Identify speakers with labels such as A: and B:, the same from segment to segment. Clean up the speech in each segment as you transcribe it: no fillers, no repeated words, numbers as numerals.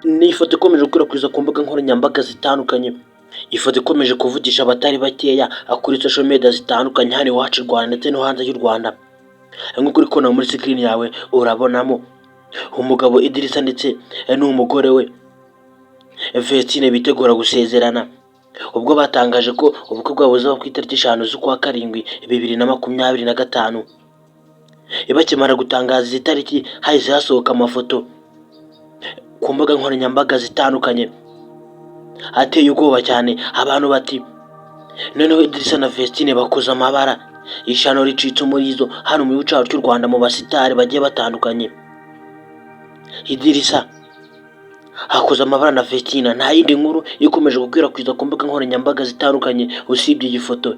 A: Ni ifoto ikomeje gukwirakwiza ku mbuga nkoranyambaga zitandukanye. Ifoto ikomeje kuvugisha abatari bakeya kuri social media zitandukanye hano iwacu i Rwanda ndetse no hanze y'u Rwanda. Nk'uko uri kubona muri screen yawe urabonamo umugabo Idirisa ndetse n'umugore we Vestine bitegura gusezerana. Ubwo batangaje ko ubukwe bwabo buzaba ku itariki 5 z'ukwa karindwi 2025. Bakimara gutangaza izi tariki hahise hasohoka amafoto ku mbuga nkoranyambaga zitandukanye ateye ubwoba cyane. Abantu bati noneho Idirisa na Vestine bakoze amabara, ishano ricitse umurizo hano mu gihugu cy'u Rwanda mu basitari bagiye batandukanye. Idirisa hakoze amabara na Vestine, nta yindi nkuru ikomeje gukwirakwiza ku mbuga nkoranyambaga zitandukanye usibye iyi foto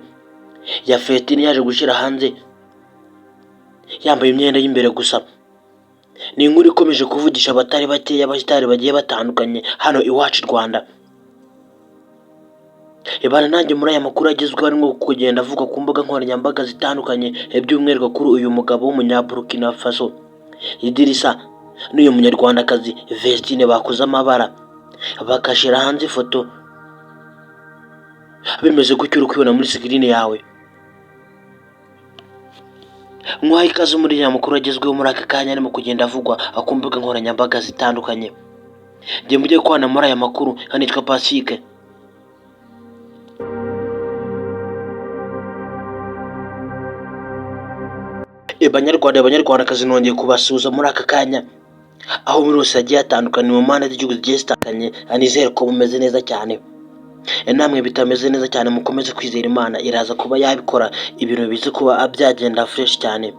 A: ya Vestine yaje gushyira hanze yambaye imyenda y'imbere gusa. Ni inkuru ikomeje kuvugisha abatari bakeya abasitari bagiye batandukanye hano iwacu i Rwanda. Ibana nanjye muri aya makuru agezweho arimo kugenda avuga ku mbuga nkoranyambaga zitandukanye, by'umwihariko kuri uyu mugabo w'umunyaburkina Faso Idirisa n'uyu munyarwandakazi Vestine bakoze amabara bakashira hanze ifoto bimeze gutyo uri kubibona muri screen yawe. Mwaha ikaze muri aya makuru agezweho muri aka kanya arimo kugenda avugwa ku mbuga nkoranyambaga zitandukanye. Njye mugiye kubana muri aya makuru nitwa Pacifique. Banyarwandakazi nongeye kubasuhuza muri aka kanya aho muri hose hagiye hatandukanye mu mpande z'igihugu zigiye zitandukanye. Nizere ko mumeze neza cyane, namwe bitameze neza cyane mukomeze kwizera Imana iraza kuba yabikora ibintu bize kuba byagenda fresh cyane.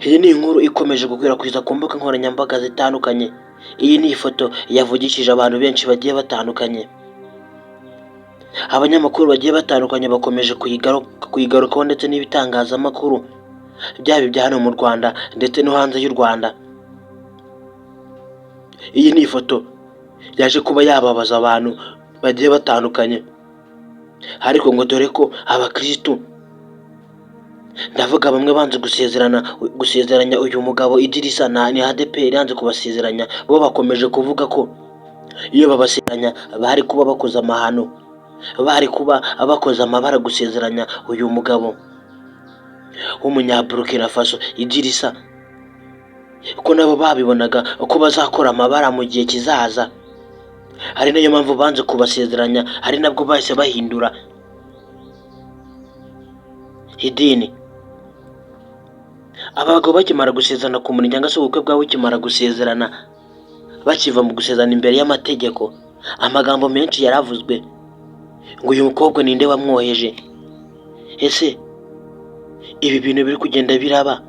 A: Iyi ni inkuru ikomeje gukwirakwiza ku mbuga nkoranyambaga zitandukanye. Iyi ni ifoto yavugishije abantu benshi bagiye batandukanye. Abanyamakuru bagiye batandukanye bakomeje kuyigarukaho ndetse n'ibitangazamakuru byaba ibya hano mu Rwanda ndetse no hanze y'u Rwanda. Iyi ni ifoto yaje kuba yababaza abantu bagiye batandukanye, ariko ngo dore ko abakristu, ndavuga bamwe banze gusezeranya uyu mugabo Idirisa ni ADEPR yanze kubasezeranya, bo bakomeje kuvuga ko iyo babasezeranya bari kuba bakoze amahano, bari kuba abakoze amabara gusezeranya uyu mugabo w'umunyaburkina Faso Idirisa, ko nabo babibonaga ko bazakora amabara mu gihe kizaza. Ari nayo mpamvu banze kubasezeranya, ari nabwo bahise bahindura idini. Abagabo bakimara gusezerana ku muntu cyangwa se ubukwe bwabo bukimara gusezerana, bakiva mu gusezerana imbere y'amategeko, amagambo menshi yaravuzwe ngo uyu mukobwa ninde wamwoheje. Ese ibi bintu biri kugenda biraba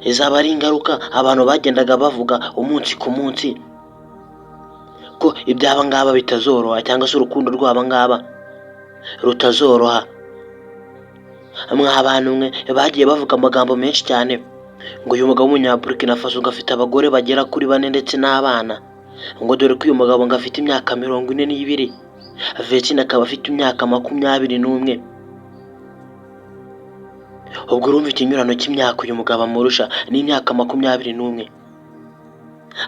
A: izaba ari ingaruka abantu bagendaga bavuga umunsi ku munsi ko ibyaba ngaba bitazoroha cyangwa se urukundo rw'aba ngaba rutazoroha. Abantu mwe bagiye bavuga amagambo menshi cyane ngo uyu mugabo w'umunyaburkina Faso afite abagore bagera kuri 4 ndetse n'abana, ngo dore ko uyu mugabo afite imyaka 42, Vestine akaba afite imyaka 21. Ubwo urumva ikinyurano cy'imyaka uyu mugabo amurusha ni imyaka 21.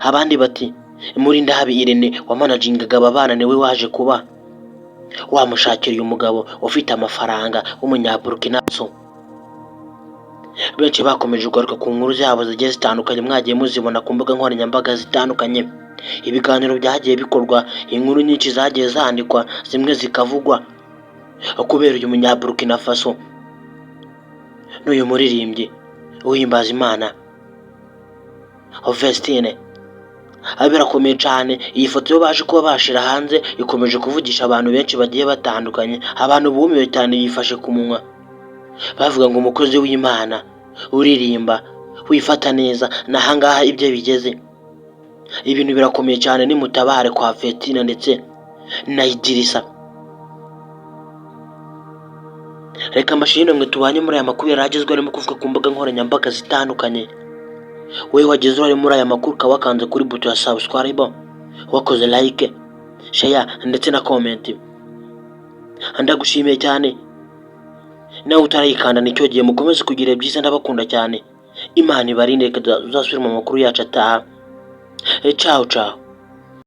A: Abandi bati Murindahabi Irene wamanagingaga aba bana niwe waje kuba wamushakira uyu mugabo ufite amafaranga w'umunyaburkina Faso. Benshi bakomeje kugaruka ku nkuru zabo zigiye zitandukanye, mwagiye muzibona ku mbuga nkoranyambaga zitandukanye. Ibiganiro byagiye bikorwa, inkuru nyinshi zagiye zandikwa, zimwe zikavugwa kubera uyu munyaburkina Faso n'uyu muririmbyi uhimbaza Imana Vestine. Birakomeye cyane. Iyi foto yo baje kuba bashira hanze ikomeje kuvugisha abantu benshi bagiye batandukanye. Abantu bumiwe cyane bifashe ku munwa bavuga ngo umukozi w'Imana uririmba wifata neza nahangaha ibyo bigeze. Ibintu birakomeye cyane, ni mutabare kwa Vestine ndetse na Idirisa. Reka mbashimire mwe tubanye muri aya makuru yaragezwe arimo kuvuga ku mbuga nkoranyambaga zitandukanye. Wewe wageze uri muri aya makuru kawakanze kuri buto ya subscribe, wakoze like, share ndetse na comment. Ndagushimiye cyane. Nawe utarayikanda nicyo gihe mukomeze kugira byiza, ndabakunda cyane. Imana ibarinde, uzasubira mu makuru yacu ataha. Ciao ciao.